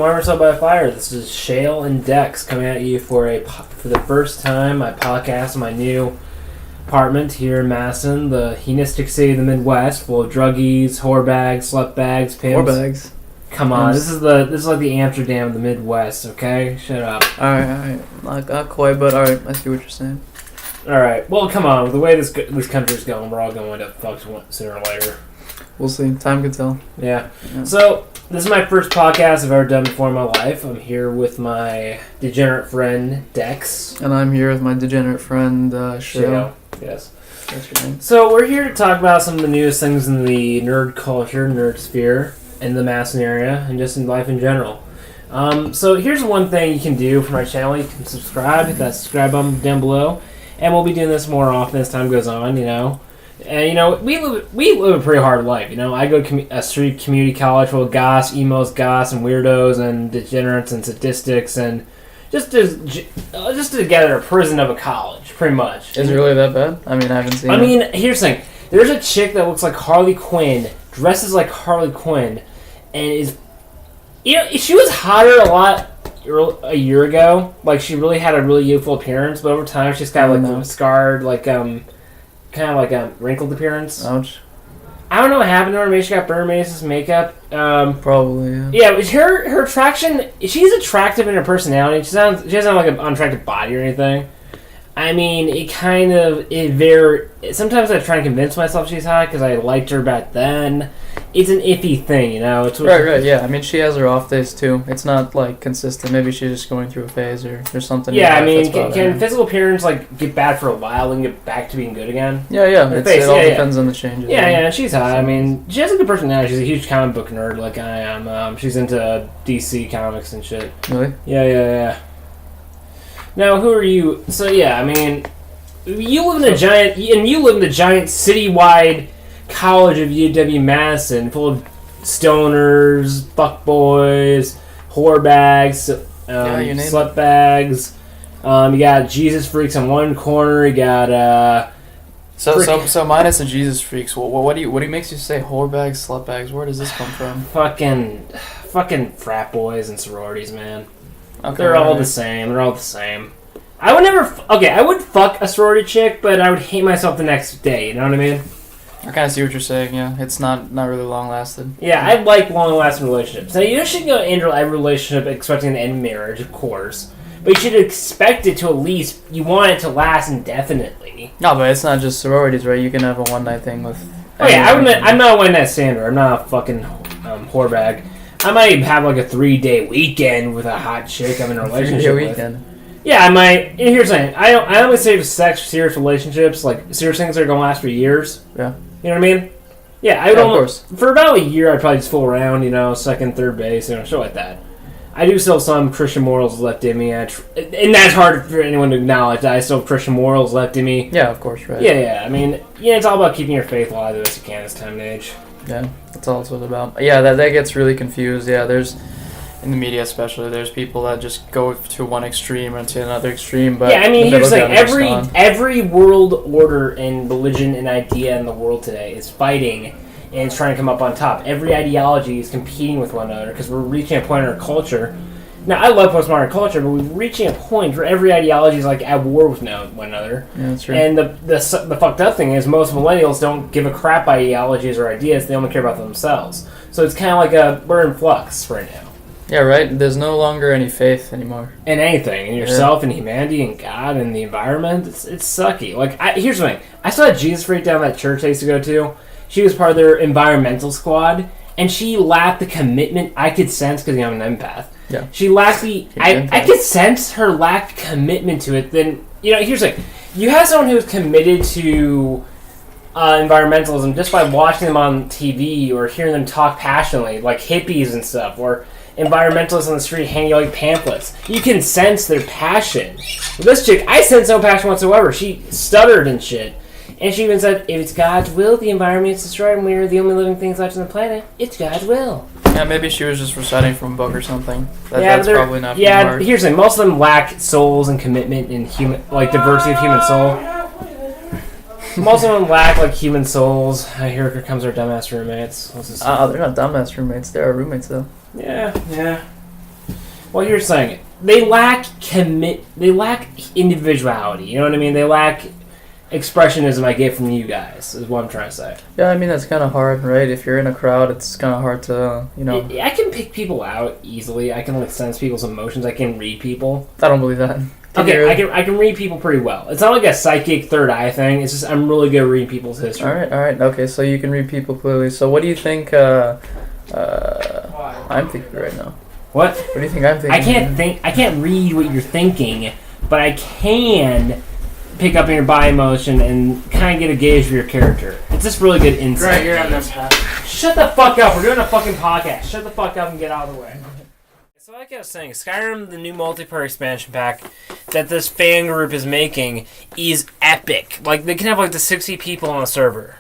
Marmor's Up by Fire. This is Shale and Dex coming at you for the first time. My podcast in my new apartment here in Madison, the hedonistic city of the Midwest, full of druggies, whore bags, slut bags, pimps. Whore bags. Come on, this is like the Amsterdam of the Midwest. Okay, shut up. All right. Not quite, but all right. I see what you're saying. All right. Well, come on. With the way this country's going, we're all going to fuck sooner or later. We'll see. Time can tell. Yeah. So, this is my first podcast I've ever done before in my life. I'm here with my degenerate friend, Dex. And I'm here with my degenerate friend, Shale. Yes. That's your name. So, we're here to talk about some of the newest things in the nerd culture, nerd sphere, in the Madison area, and just in life in general. So, here's one thing you can do for my channel. You can subscribe, hit that subscribe button down below. And we'll be doing this more often as time goes on, you know. And, we live a pretty hard life, you know. I go to a street community college full of goths, emos, goths, and weirdos, and degenerates, and sadistics, and just together a prison of a college, pretty much. Is it really that bad? I mean, I haven't seen it. I mean, here's the thing. There's a chick that looks like Harley Quinn, dresses like Harley Quinn, and is... You know, she was hotter a year ago. Like, she really had a really youthful appearance, but over time she's got, like, scarred, like, kind of like a wrinkled appearance. Ouch. I don't know what happened to her. Maybe she got burned. Maybe it's just makeup. Probably, yeah. Yeah, but her attraction... She's attractive in her personality. She doesn't have, like, an unattractive body or anything. I mean, sometimes I try to convince myself she's hot because I liked her back then. It's an iffy thing, you know? Right, yeah. I mean, she has her off days, too. It's not, like, consistent. Maybe she's just going through a phase or something. Yeah, I mean, can physical appearance, like, get bad for a while and get back to being good again? Yeah. It all depends on the changes. Yeah, she's hot. I mean, she has a good personality. She's a huge comic book nerd like I am. She's into DC comics and shit. Really? Yeah. Now, who are you? So, yeah, I mean, you live in the giant citywide college of UW-Madison, full of stoners, fuckboys, whore bags, slut bags. You got Jesus freaks on one corner. You got So minus the Jesus freaks. What do you makes you say whore bags, slut bags? Where does this come from? Fucking frat boys and sororities, man. Okay, They're all the same. I would never... I would fuck a sorority chick, but I would hate myself the next day, you know what I mean? I kind of see what you're saying, yeah. It's not really long-lasting. Yeah, I like long-lasting relationships. Now, you shouldn't go into every relationship expecting to end marriage, of course. But you should expect it to at least... You want it to last indefinitely. No, but it's not just sororities, right? You can have a one-night thing with... Oh, yeah, I'm not a one-night stander. I'm not a fucking whore bag. I might have like a 3-day weekend with a hot chick I'm in a relationship with. Weekend. Yeah, I might. And here's the thing. I only save sex for serious relationships, like serious things that are going to last for years. Yeah. You know what I mean? Yeah, of course. For about a year, I'd probably just fool around, you know, second, third base, you know, shit like that. I do still have some Christian morals left in me, and that's hard for anyone to acknowledge that I still have Christian morals left in me. Yeah, of course, right. Yeah. I mean, it's all about keeping your faith alive as you can this time and age. Yeah, that's all it's about. Yeah, that gets really confused. Yeah, there's, in the media especially, there's people that just go to one extreme or to another extreme. But yeah, I mean, here's the thing. Every world order and religion and idea in the world today is fighting and it's trying to come up on top. Every ideology is competing with one another because we're reaching a point in our culture. Now, I love postmodern culture, but we're reaching a point where every ideology is like at war with one another. Yeah, that's true. And the fucked up thing is most millennials don't give a crap about ideologies or ideas. They only care about themselves. So it's kind of like we're in flux right now. Yeah, right? There's no longer any faith anymore. In anything. In yourself, in humanity, in God, in the environment. It's sucky. Like, here's the thing. I saw a Jesus freak down that church I used to go to. She was part of their environmental squad, and she lacked the commitment I could sense because I'm an empath. Yeah. She lacked I could sense her lack of commitment to it. Then, you know, here's the thing. You have someone who's committed to environmentalism just by watching them on TV or hearing them talk passionately, like hippies and stuff, or environmentalists on the street handing out like pamphlets. You can sense their passion. With this chick, I sense no passion whatsoever. She stuttered and shit. And she even said, if it's God's will, the environment is destroyed and we're the only living things left on the planet. It's God's will. Yeah, maybe she was just reciting from a book or something. That's probably not hard. Here's the thing. Most of them lack souls and commitment and diversity of human soul. Most of them lack, human souls. Here comes our dumbass roommates. They're not dumbass roommates. They're our roommates, though. Yeah. Well, you're saying they lack They lack individuality. You know what I mean? They lack expressionism. I get from you guys is what I'm trying to say. Yeah, I mean that's kind of hard, right? If you're in a crowd, it's kind of hard to, I can pick people out easily. I can like sense people's emotions. I can read people. I don't believe that. Okay, I can read people pretty well. It's not like a psychic third eye thing. It's just I'm really good at reading people's history. All right. Okay, so you can read people clearly. So what do you think I'm thinking right now? What? What do you think I'm thinking? I can't read what you're thinking, but I can pick up on your body motion and kind of get a gauge of your character. It's just really good insight. Right, you're on this path. Shut the fuck up. We're doing a fucking podcast. Shut the fuck up and get out of the way. So like I was saying, Skyrim, the new multiplayer expansion pack that this fan group is making is epic. Like, they can have like the 60 people on a server.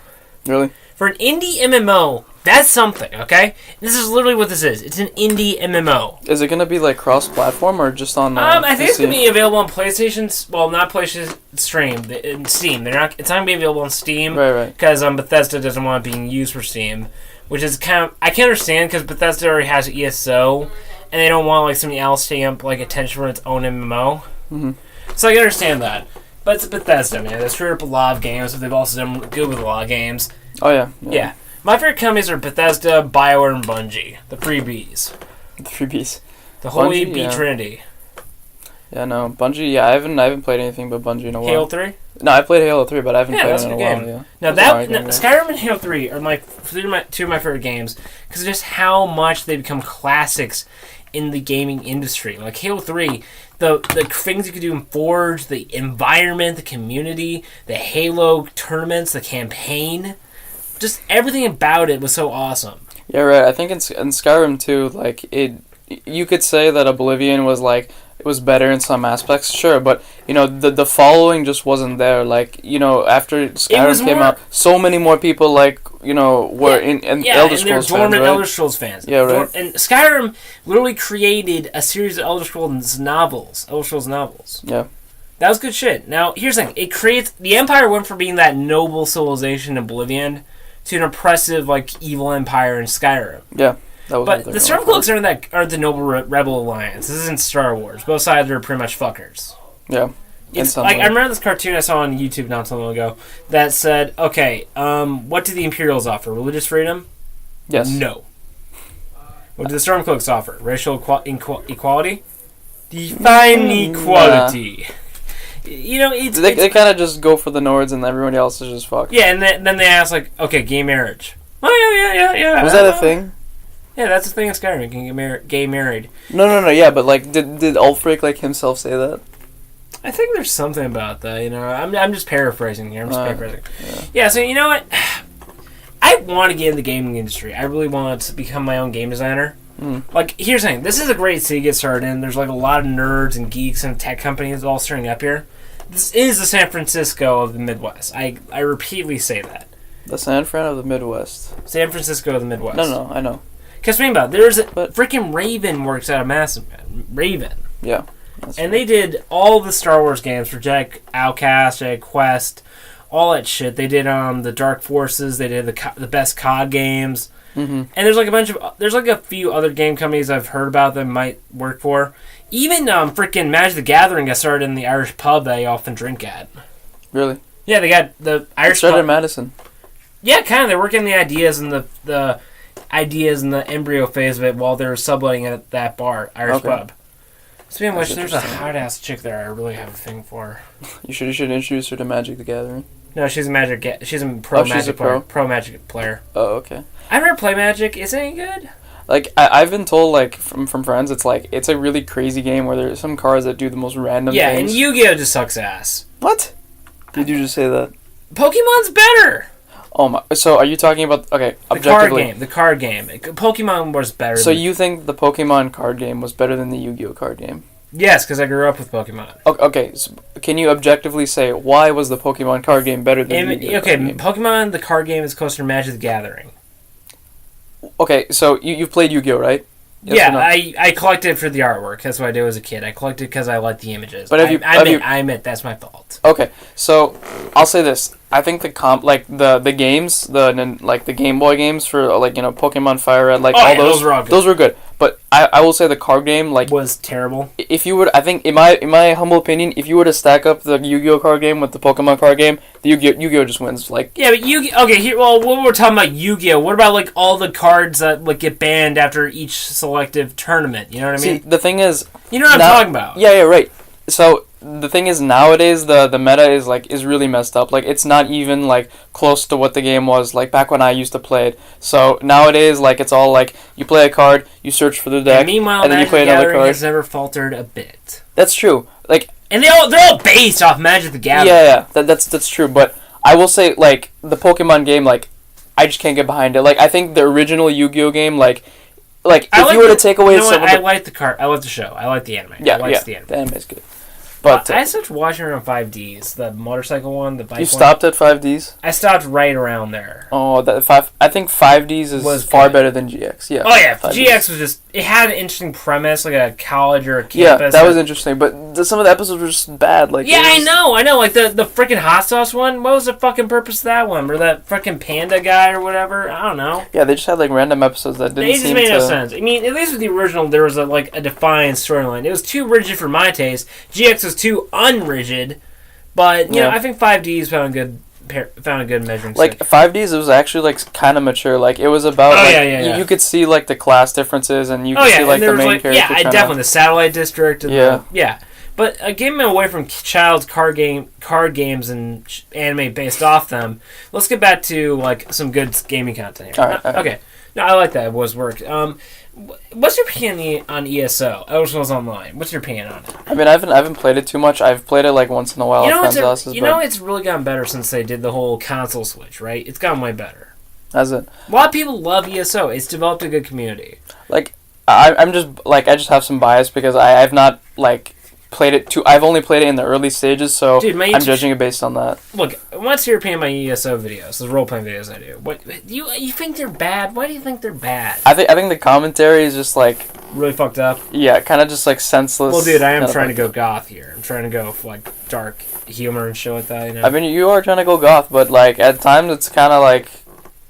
Really? For an indie MMO, that's something, okay? This is literally what this is. It's an indie MMO. Is it going to be like cross-platform or just on I think PC? it's going to be available on PlayStation, well, not PlayStation Stream, in Steam. It's not going to be available on Steam. Right. Because Bethesda doesn't want it being used for Steam, which is kind of, I can understand because Bethesda already has ESO, and they don't want like somebody else to amp like attention for its own MMO. Mm-hmm. So I can understand that. But it's Bethesda, man. They've screwed up a lot of games, but they've also done good with a lot of games. Oh, yeah. Yeah. My favorite companies are Bethesda, BioWare, and Bungie. The three Bs. The three Bs. The holy Bungie, B Trinity. Yeah, no. Bungie, I haven't played anything but Bungie in a while. Halo 3? No, I played Halo 3, but I haven't played it in a while. Game. Yeah. Now, Skyrim and Halo 3 are two of my favorite games because of just how much they become classics in the gaming industry. Like Halo 3, the things you could do in Forge, the environment, the community, the Halo tournaments, the campaign, just everything about it was so awesome. Yeah, right. I think in Skyrim too, like you could say that Oblivion was like it was better in some aspects, sure, but the following just wasn't there. Like after Skyrim came out, so many more people like were in Elder Scrolls fans, right? Elder Scrolls fans. Yeah, right. And Skyrim literally created a series of Elder Scrolls novels. Yeah. That was good shit. Now, here's the thing. It creates... The Empire went from being that noble civilization in Oblivion to an oppressive, evil empire in Skyrim. Yeah. But the Stormcloaks aren't the noble rebel alliance. This isn't Star Wars. Both sides are pretty much fuckers. Yeah. It's like I remember this cartoon I saw on YouTube not so long ago that said, okay, what do the Imperials offer? Religious freedom? Yes. No. What do the Stormcloaks offer? Racial equality? Define equality. They kind of just go for the Nords and everyone else is just fucked. Yeah, and then they ask okay, gay marriage. Oh yeah. Was that a thing? Yeah, that's a thing in Skyrim. You can get gay married. No. Yeah, but did Ulfric himself say that? I think there's something about that. I'm just paraphrasing here. Yeah. So you know what? I want to get in the gaming industry. I really want to become my own game designer. Here's the thing. This is a great city to get started in. There's a lot of nerds and geeks and tech companies all starting up here. This is the San Francisco of the Midwest. I repeatedly say that. The San Fran of the Midwest. San Francisco of the Midwest. No, I know. Because think about it. There's freaking Raven works out of Madison. Raven. Yeah. And they did all the Star Wars games for Jedi Outcast, Jedi Quest, all that shit. They did the Dark Forces. They did the best COD games. Mm-hmm. And there's a few other game companies I've heard about that might work for. Even freaking Magic the Gathering got started in the Irish pub that I often drink at. Really? Yeah, they got the Irish started pub. in Madison. Yeah, kind of. They're working the ideas and the ideas in the embryo phase of it while they're subletting it at that bar, Irish pub. Speaking of which, there's a hot ass chick there I really have a thing for. You should introduce her to Magic the Gathering. No, she's a pro Magic player. Oh, okay. I've never played Magic. Is it any good? I've been told from friends, it's a really crazy game where there's some cards that do the most random things. Yeah, and Yu-Gi-Oh just sucks ass. What? Did you just say that? Pokemon's better. Oh my! So are you talking about objectively? The card game. Pokemon was better. So you think the Pokemon card game was better than the Yu-Gi-Oh card game? Yes, because I grew up with Pokemon. Okay, so can you objectively say why was the Pokemon card game better than the Yu-Gi-Oh card game? Pokemon the card game is closer to Magic the Gathering. Okay, so you've played Yu-Gi-Oh, right? Yes, yeah, no? I collected for the artwork. That's what I did as a kid. I collected because I liked the images. But I admit that's my fault. Okay, so I'll say this: I think the games, the Game Boy games for Pokemon Fire Red, those were all good. Those were good. but I will say the card game, like, was terrible. if you were, I think, in my humble opinion, if you were to stack up the Yu-Gi-Oh card game with the Pokemon card game, the Yu-Gi-Oh just wins. Like, Yeah, but okay, here. Well, when we're talking about Yu-Gi-Oh, what about like all the cards that like get banned after each selective tournament? You know what I see, mean? the thing is, You know what I'm talking about? yeah, right. So the thing is, nowadays the meta is really messed up. Like, it's not even like close to what the game was like back when I used to play it. So nowadays, like, it's all like you play a card, you search for the deck, And meanwhile, and then you Magic play the another Gathering card. has never faltered a bit. That's true. Like, And they're all based off Magic the Gathering. yeah, that's true. But I will say, like, the Pokemon game, like, I just can't get behind it. Like, I think the original Yu-Gi-Oh game, like if you were to take away some of the... I like the card. I like the show. I like the anime. Yeah, the anime. The anime is good. But I stopped watching it on 5Ds, the motorcycle one, the bike you one. stopped at 5Ds? I stopped right around there. Oh, I think 5Ds Was is far good. better than GX. Yeah. Oh yeah, 5Ds. GX was just, it had an interesting premise, like a college or a campus. Yeah, that was interesting, but some of the episodes were just bad. Like, Yeah, I know, like the freaking hot sauce one. What was the fucking purpose of that one? Or that freaking panda guy or whatever? I don't know. Yeah, they just had like random episodes that didn't They just seem made to... no sense. I mean, at least with the original, there was a defined storyline. It was too rigid for my taste. GX was too unrigid, but you know, I think 5Ds found a good measuring like stick. 5Ds, it was actually like kind of mature. Like, it was about You could see like the class differences, and you could see like the main character. Yeah, definitely the Satellite District. And Yeah. But getting away from child's card games and anime based off them, let's get back to like some good gaming content here. All right. Okay, no, I like that. It was worked. What's your opinion on ESO? Elder Scrolls Online. What's your opinion on it? I mean, I haven't played it too much. I've played it like once in a while. It's really gotten better since they did the whole console switch, right? It's gotten way better. Has it? A lot of people love ESO. It's developed a good community. Like, I'm just like, I just have some bias because I've not like played it too. I've only played it in the early stages, so Dude, I'm judging it based on that. Look, what's your opinion on my ESO videos, the role playing videos I do? What you think they're bad? Why do you think they're bad? I think the commentary is just like Really fucked up. Yeah, kind of just like senseless. Well, dude, I am trying to go goth here. I'm trying to go for like dark humor and shit like that. You know? I mean, you are trying to go goth, but like at times it's kind of like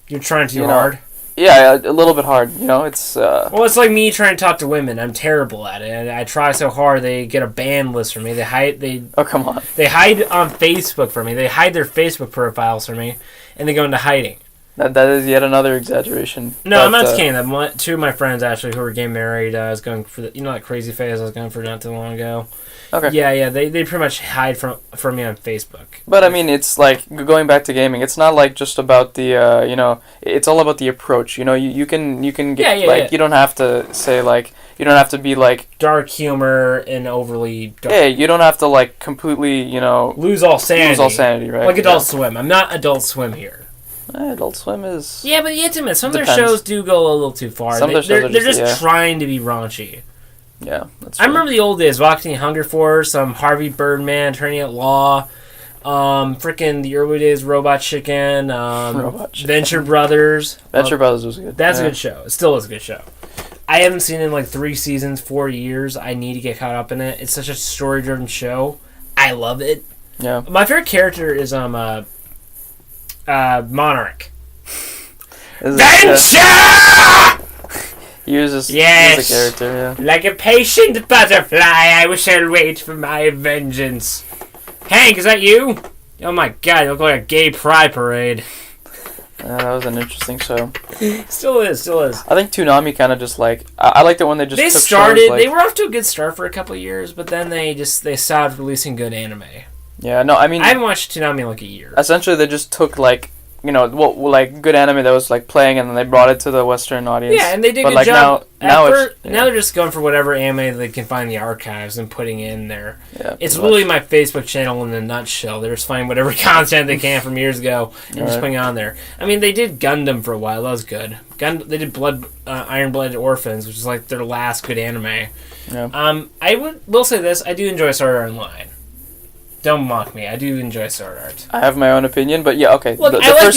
you're trying too hard. Yeah, a little bit hard. You know, it's. Well, it's like me trying to talk to women. I'm terrible at it, and I try so hard. They get a ban list for me. They hide. Oh, come on. They hide on Facebook for me. They hide their Facebook profiles for me, and they go into hiding. That is yet another exaggeration. No, I'm not saying that. Two of my friends actually who were getting married, I was going for that crazy phase I was going for not too long ago. Okay. Yeah. They pretty much hide from me on Facebook. But I mean, it's like going back to gaming. It's not like just about the it's all about the approach. You know, you can get you don't have to say like you don't have to be like dark humor and overly dark. Yeah, you don't have to like completely lose all sanity. Right? Like Adult Swim. I'm not Adult Swim here. Adult Swim is. Yeah, but you have to admit, some of their shows do go a little too far. They're just trying to be raunchy. Yeah, that's I remember the old days watching Hunger Force, Harvey Birdman, Attorney at Law, freaking the early days Robot Chicken, Venture Brothers. Venture Brothers was good. That's a good show. It still is a good show. I haven't seen it in like 3 seasons, 4 years. I need to get caught up in it. It's such a story-driven show. I love it. Yeah. My favorite character is Monarch. Venture! He was a character, yeah. Like a patient butterfly, I shall wait for my vengeance. Hank, is that you? Oh my god, you look like a gay pride parade. That was an interesting show. Still is. I think Toonami kind of just like... I liked it when they just took started... shows like, they were off to a good start for a couple of years, but then they stopped releasing good anime. Yeah, no, I mean... I haven't watched Toonami in like a year. Essentially, they just took like... like good anime that was like playing, and then they brought it to the Western audience. Yeah, and they did a good job. Now they're just going for whatever anime they can find in the archives and putting in there. Yeah, it's really my Facebook channel in a nutshell. They're just finding whatever content they can from years ago and just putting it on there. I mean, they did Gundam for a while. That was good. They did Iron Blooded Orphans, which is like their last good anime. Yeah. I will say this: I do enjoy Sword Art Online. Don't mock me. I do enjoy Sword Art. I have my own opinion, but yeah, okay. Look, I like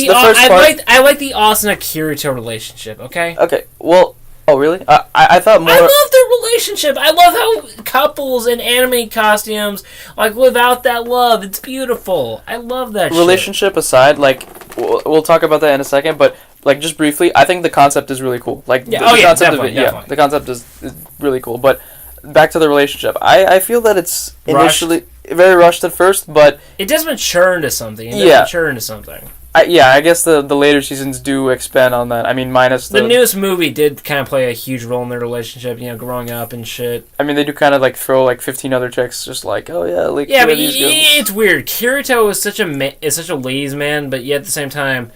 the Asuna Kirito relationship. Okay. Okay. Well. Oh, really? I thought more... I love their relationship. I love how couples in anime costumes live out that love. It's beautiful. I love that relationship aside, like, we'll talk about that in a second, but like just briefly, I think the concept is really cool. Like Yeah. the concept Definitely, of it, definitely. the concept is really cool. But back to the relationship, I feel that it's initially very rushed at first, but It does mature into something. It does mature into something. I guess the later seasons do expand on that. I mean, minus the newest movie did kind of play a huge role in their relationship. You know, growing up and shit. I mean, they do kind of like throw like 15 other chicks, just like, oh yeah, like yeah, but these girls. it's weird. Kirito is such a ladies' man, but yet at the same time,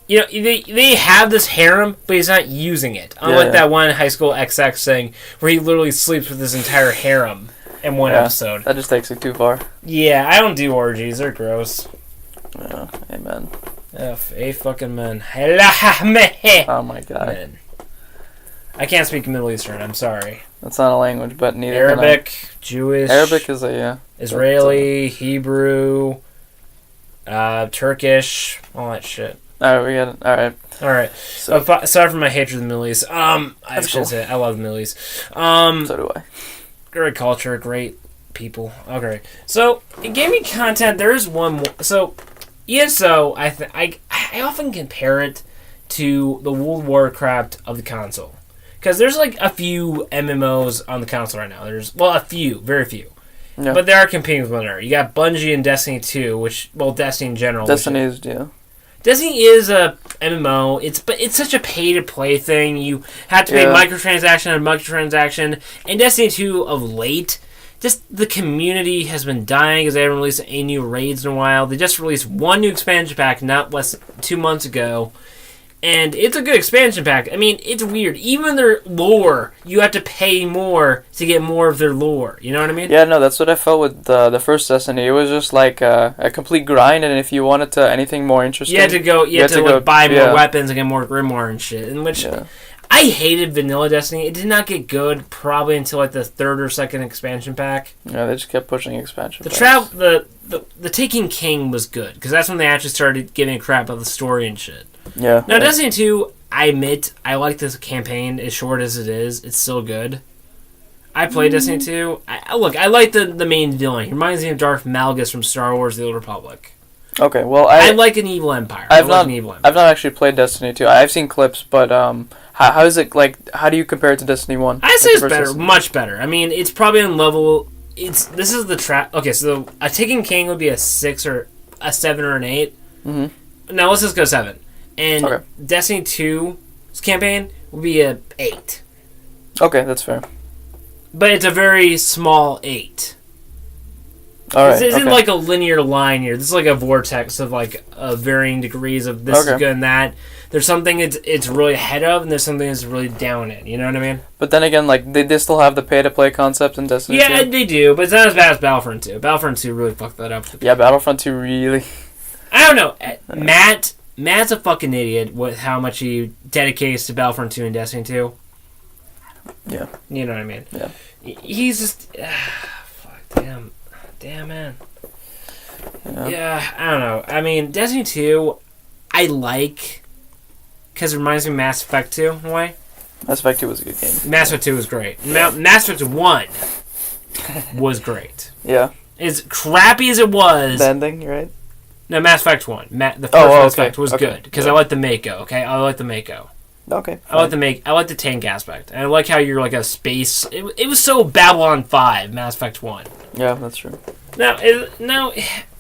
you know, they have this harem, but he's not using it. Unlike that one High School XX thing where he literally sleeps with his entire harem in one episode. That just takes it too far. Yeah, I don't do orgies. They're gross. Yeah, amen. A fucking men. Oh Oh my god. Man. I can't speak Middle Eastern. I'm sorry. That's not a language, but neither Arabic, can I. Jewish. Arabic is Israeli, Hebrew, Turkish, all that shit. Alright, we got it. Alright. So, sorry for my hatred of the Middle East. I should cool. say I love the Middle East. So do I. Great culture, great people. Okay, so it gave me content. There is one more. So ESO, I often compare it to the World of Warcraft of the console, because there's like a few MMOs on the console right now. There's a few, very few. Yeah. But they are competing with one another. You got Bungie and Destiny 2, Destiny in general. Destiny is, Destiny is a MMO. It's such a pay-to-play thing. You have to pay microtransaction and microtransaction. And Destiny 2 of late, just the community has been dying because they haven't released any new raids in a while. They just released one new expansion pack not less than 2 months ago. And it's a good expansion pack. I mean, it's weird. Even their lore, you have to pay more to get more of their lore. You know what I mean? Yeah, no, that's what I felt with the first Destiny. It was just like a complete grind, and if you wanted to anything more interesting, you had to buy more weapons and get more Grimoire and shit. In which I hated vanilla Destiny. It did not get good probably until like the third or second expansion pack. Yeah, they just kept pushing expansion packs. The Taken King was good because that's when they actually started giving a crap about the story and shit. Yeah. Now, Destiny 2, I admit, I like this campaign. As short as it is, it's still good. I played Destiny 2. I like the main villain. He reminds me of Darth Malgus from Star Wars: The Old Republic. Okay, well, I like an evil empire. I've not actually played Destiny 2. I've seen clips, but how is it like? How do you compare it to Destiny 1? I say it's better, much better. I mean, it's probably on level. This is the trap. Okay, so a Taken King would be a 6 or a 7 or an 8. Mm-hmm. Now let's just go 7. And Destiny 2's campaign will be a 8. Okay, that's fair. But it's a very small 8. Alright. This isn't like a linear line here. This is like a vortex of like varying degrees of this is good and that. There's something it's really ahead of, and there's something it's really down in. You know what I mean? But then again, like they still have the pay-to-play concept in Destiny 2. Yeah, they do, but it's not as bad as Battlefront 2. Battlefront 2 really fucked that up. Yeah, Battlefront 2 really... I don't know. Matt's a fucking idiot with how much he dedicates to Battlefront 2 and Destiny 2. Yeah. You know what I mean? Yeah. He's just... fuck, damn, man. Yeah, I don't know. I mean, Destiny 2, I like... Because it reminds me of Mass Effect 2, in a way. Mass Effect 2 was a good game. Mass Effect 2 was great. Mass Effect 1 was great. Yeah. As crappy as it was... The ending, right? No, Mass Effect 1. The first Mass Effect was good. Because I like the Mako, okay? I like the Mako. Okay. Fine. I like the tank aspect. And I like how you're like a space... It was so Babylon 5, Mass Effect 1. Yeah, that's true. Now,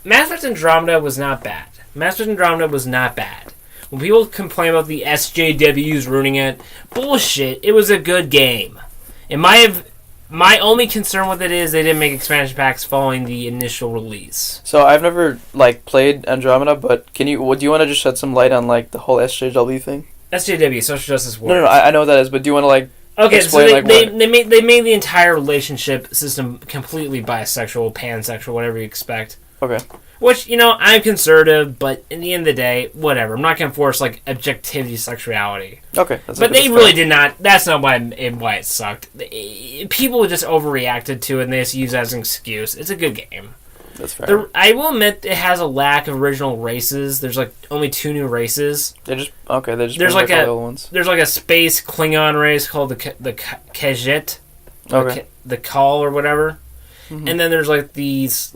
Mass Effect Andromeda was not bad. Mass Effect Andromeda was not bad. When people complain about the SJWs ruining it, bullshit. It was a good game. My only concern with it is they didn't make expansion packs following the initial release. So I've never played Andromeda, but do you want to just shed some light on like the whole SJW thing? SJW, Social Justice Warriors. No, I know what that is, but do you want to okay, explain, so they made the entire relationship system completely bisexual, pansexual, whatever you expect. Okay. Which, I'm conservative, but in the end of the day, whatever. I'm not going to force, like, objectivity sexuality. Okay. But they really did not. That's not why it sucked. People just overreacted to it, and they just use it as an excuse. It's a good game. That's fair. I will admit it has a lack of original races. There's, like, only 2 new races. They just there's like the old ones. There's, like, a space Klingon race called the Khajiit. Okay. The Call or whatever. Mm-hmm. And then there's, like, this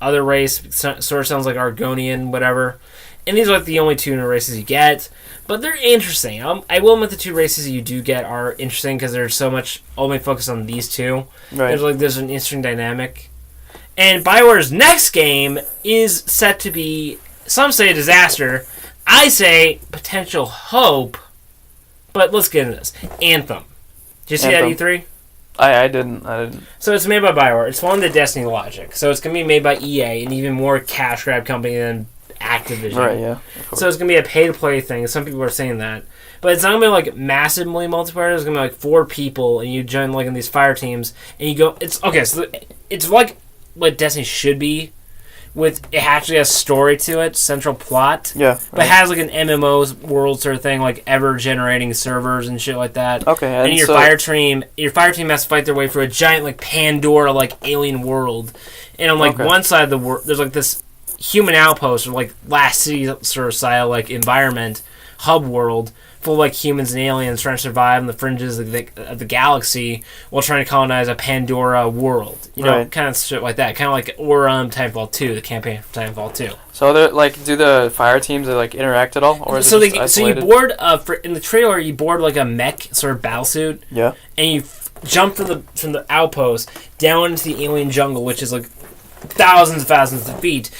other race sort of sounds like Argonian, whatever. And these are like the only two new races you get, but they're interesting. I will admit the two races you do get are interesting because there's so much only focus on these two. Right. There's an interesting dynamic. And BioWare's next game is set to be, some say a disaster, I say potential hope, but let's get into this. Anthem. Did you see that E3? I didn't. So it's made by BioWare. It's following the Destiny logic. So it's going to be made by EA, an even more cash grab company than Activision. Right, yeah. So it's going to be a pay-to-play thing. Some people are saying that. But it's not going to be like massively multiplayer. It's going to be like 4 people, and you join like in these fire teams, and you go... It's like what Destiny should be, with it actually has story to it, central plot. Yeah. Right. But it has like an MMO world sort of thing, like ever-generating servers and shit like that. Okay, and your fire team has to fight their way through a giant like Pandora like alien world. And on like one side of the world, there's like this human outpost or like Last City sort of style like environment, hub world, full of like humans and aliens trying to survive on the fringes of the galaxy while trying to colonize a Pandora world. You know, kind of shit like that. Kind of like Titanfall 2, the campaign for Titanfall 2. So they're like, do the fire teams like interact at all, or is it just isolated? So you board in the trailer you board like a mech sort of battlesuit. Yeah. And you jump from the outpost down into the alien jungle, which is like thousands of feet.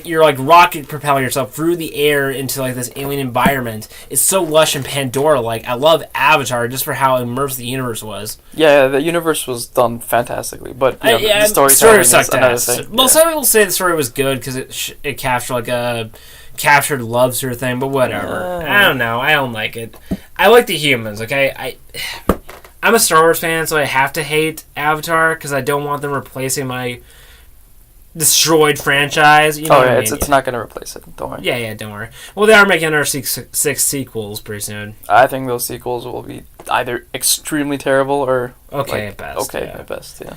You're like rocket propelling yourself through the air into like this alien environment. It's so lush and Pandora like. I love Avatar just for how immersed the universe was. Yeah, the universe was done fantastically, but the story sucked ass. Thing. Well, some people say the story was good because it captured like a captured love sort of thing, but whatever. I don't know. I don't like it. I like the humans. Okay, I'm a Star Wars fan, so I have to hate Avatar because I don't want them replacing my destroyed franchise. You know what I mean? It's not going to replace it. Don't worry. Yeah, don't worry. Well, they are making another 6 sequels pretty soon. I think those sequels will be either extremely terrible or at best. At best, yeah.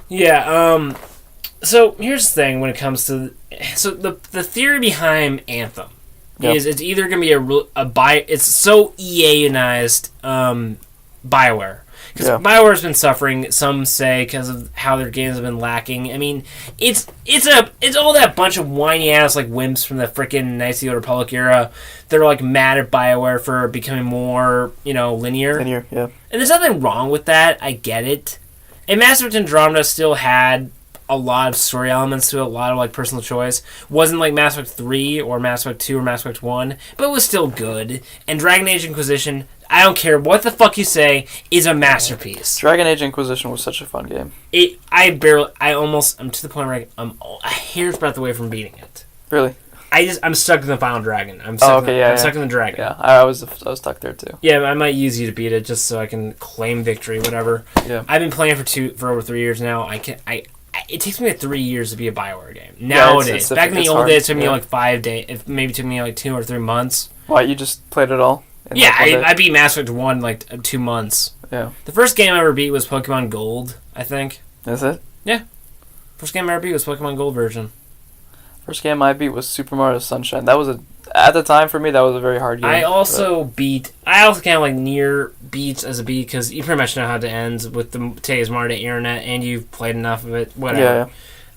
Yeah. So here's the thing when it comes to the theory behind Anthem is it's either going to be it's so EA-ized BioWare. Because BioWare's been suffering, some say, because of how their games have been lacking. I mean, it's all that bunch of whiny ass like wimps from the freaking Knights of the Old Republic era. They're like mad at BioWare for becoming more, linear. Linear, yeah. And there's nothing wrong with that. I get it. And Mass Effect Andromeda still had a lot of story elements to it, a lot of like personal choice. Wasn't like Mass Effect 3 or Mass Effect 2 or Mass Effect 1, but it was still good. And Dragon Age Inquisition, I don't care what the fuck you say, is a masterpiece. Dragon Age Inquisition was such a fun game. I'm to the point where I'm a hair's breadth away from beating it. Really? I'm stuck in the Final Dragon. I'm stuck in the dragon. Yeah, I was stuck there too. Yeah, I might use you to beat it just so I can claim victory, whatever. Yeah. I've been playing for over 3 years now. It takes me like 3 years to be a BioWare game. Nowadays. Back in the old days, it took me like 5 days. It maybe took me like 2 or 3 months. Why, you just played it all? Yeah, I beat Mass Effect 1 like 2 months. Yeah. The first game I ever beat was Pokemon Gold, I think. Is it? Yeah. First game I ever beat was Pokemon Gold version. First game I beat was Super Mario Sunshine. That was at the time for me, that was a very hard game. I also kind of like near beats as a beat because you pretty much know how it ends with today's modern day internet and you've played enough of it, whatever.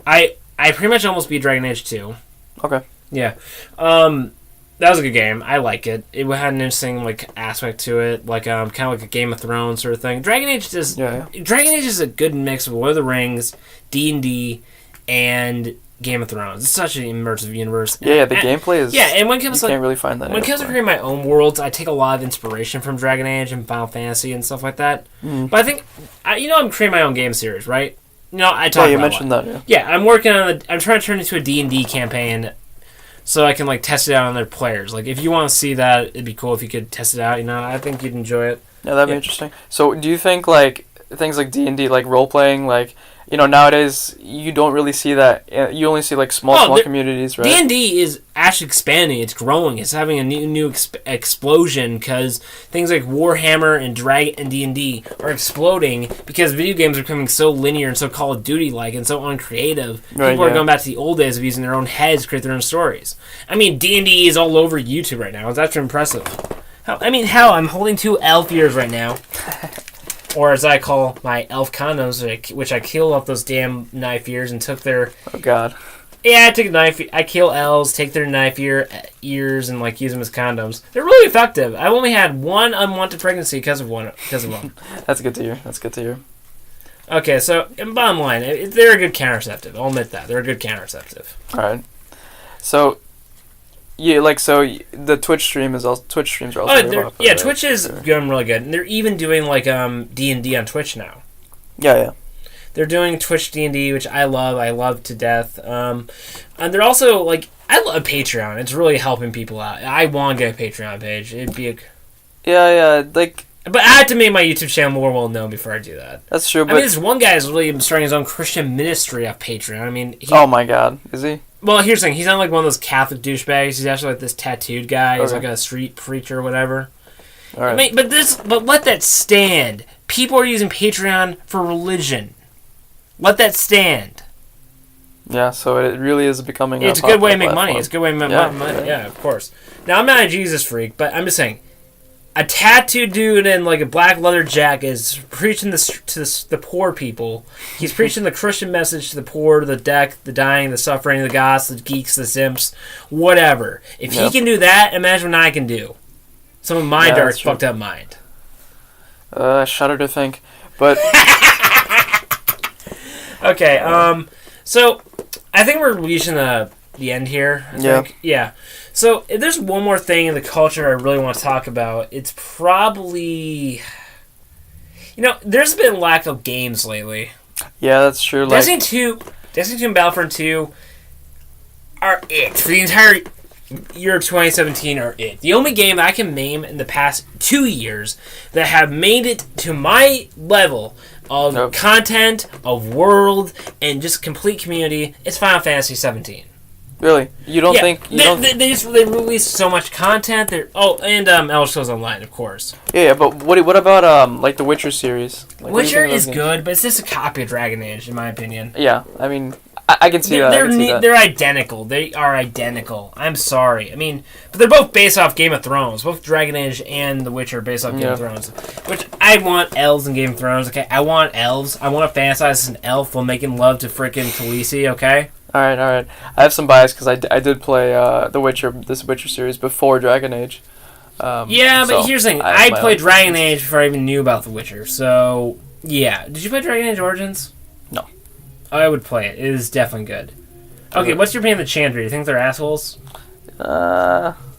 Yeah. I pretty much almost beat Dragon Age 2. Okay. Yeah. That was a good game. I like it. It had an interesting like aspect to it, like kind of like a Game of Thrones sort of thing. Dragon Age is a good mix of Lord of the Rings, D&D, and Game of Thrones. It's such an immersive universe. Yeah, the gameplay is. Yeah, and when it comes you can't really find that. When it comes to creating my own worlds, I take a lot of inspiration from Dragon Age and Final Fantasy and stuff like that. But I think, I'm creating my own game series, right? I talk. Yeah, you mentioned that. Yeah. Yeah, I'm working on. I'm trying to turn it into a D&D campaign, so I can like test it out on their players. Like, if you want to see that, it'd be cool if you could test it out. I think you'd enjoy it. Yeah, that'd be interesting. So, do you think like things like D&D, like role playing, like nowadays you don't really see that. You only see like small communities, right? D&D is actually expanding. It's growing. It's having a new explosion because things like Warhammer and Dragon and D&D are exploding because video games are becoming so linear and so Call of Duty like and so uncreative. People are going back to the old days of using their own heads to create their own stories. I mean, D&D is all over YouTube right now. It's actually impressive. I'm holding 2 elf ears right now. Or as I call my elf condoms, which I killed off those damn knife ears and took their... Oh, God. Yeah, I take a knife. I kill elves, take their knife ears, and like use them as condoms. They're really effective. I've only had one unwanted pregnancy because of them. That's good to hear. That's good to hear. Okay, so bottom line, they're a good counterceptive. I'll admit that they're a good counterceptive. All right. So, yeah, like the Twitch streams are also very popular. Yeah, Twitch is going really good, and they're even doing like D&D on Twitch now. Yeah. They're doing Twitch D&D, which I love to death. And they're also like, I love Patreon. It's really helping people out. I want to get a Patreon page. It'd be like. But I have to make my YouTube channel more well known before I do that. That's true. But I mean, this one guy is really starting his own Christian ministry off Patreon. I mean, oh my God, is he? Well, here's the thing. He's not like one of those Catholic douchebags. He's actually like this tattooed guy. He's like a street preacher or whatever. All right. I mean, but let that stand. People are using Patreon for religion. Let that stand. Yeah, so it really is becoming. It's a good way to make money. It's a good way to make money. Yeah, of course. Now, I'm not a Jesus freak, but I'm just saying, a tattooed dude in like a black leather jacket is preaching to the poor people. He's preaching the Christian message to the poor, the dying, the suffering, the goths, the geeks, the simps, whatever. If he can do that, imagine what I can do. Some of my dark, fucked up mind. I shudder to think, but. Okay, so I think we're reaching the end here. I think. Yeah. So if there's one more thing in the culture I really want to talk about, it's probably, there's been lack of games lately. Yeah, that's true. Destiny 2 and Battlefront 2 are it. For the entire year of 2017 are it. The only game I can name in the past 2 years that have made it to my level of content, of world, and just complete community is Final Fantasy 17. Really? You don't think... They released so much content. And Elder Scrolls Online, of course. Yeah, but what about like the Witcher series? Like, Witcher is good, but it's just a copy of Dragon Age, in my opinion. Yeah, I mean... I can see that. They're identical. They are identical. I'm sorry. I mean, but they're both based off Game of Thrones. Both Dragon Age and The Witcher are based off Game of Thrones. Which I want elves in Game of Thrones. Okay, I want elves. I want to fantasize as an elf while making love to frickin' Khaleesi. Okay. All right. I have some bias because I did play this Witcher series before Dragon Age. But here's the thing. I played Dragon Age before I even knew about The Witcher. So yeah, did you play Dragon Age Origins? No. I would play it. It is definitely good. Okay, what's your opinion of the Chandra? Do you think they're assholes?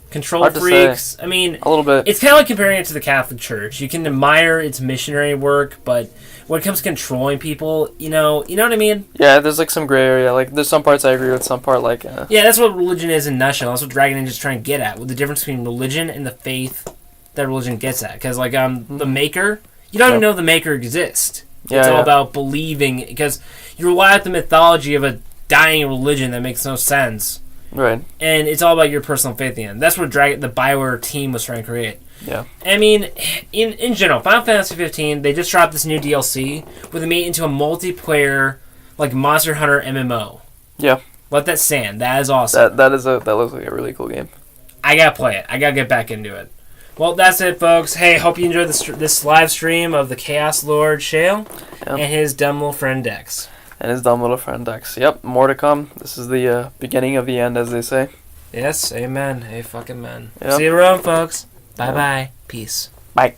Control freaks? I mean, a little bit. It's kind of like comparing it to the Catholic Church. You can admire its missionary work, but when it comes to controlling people, you know what I mean? Yeah, there's like some gray area. Like, there's some parts I agree with, some part like... Yeah, that's what religion is in a nutshell. That's what Dragon Age is trying to get at, with the difference between religion and the faith that religion gets at. Because, like, the Maker, you don't even know the Maker exists. It's all about believing, because you rely on the mythology of a dying religion that makes no sense. Right. And it's all about your personal faith in the end. That's what the BioWare team was trying to create. Yeah. I mean, in general, Final Fantasy 15, they just dropped this new DLC where they made it into a multiplayer, like, Monster Hunter MMO. Yeah. Let that stand. That is awesome. That looks like a really cool game. I gotta play it. I gotta get back into it. Well, that's it, folks. Hey, hope you enjoyed this live stream of the Chaos Lord Shale and his dumb little friend Dex. Yep, more to come. This is the beginning of the end, as they say. Yes, amen. Hey, fucking man. Yep. See you around, folks. Bye-bye. Peace. Bye.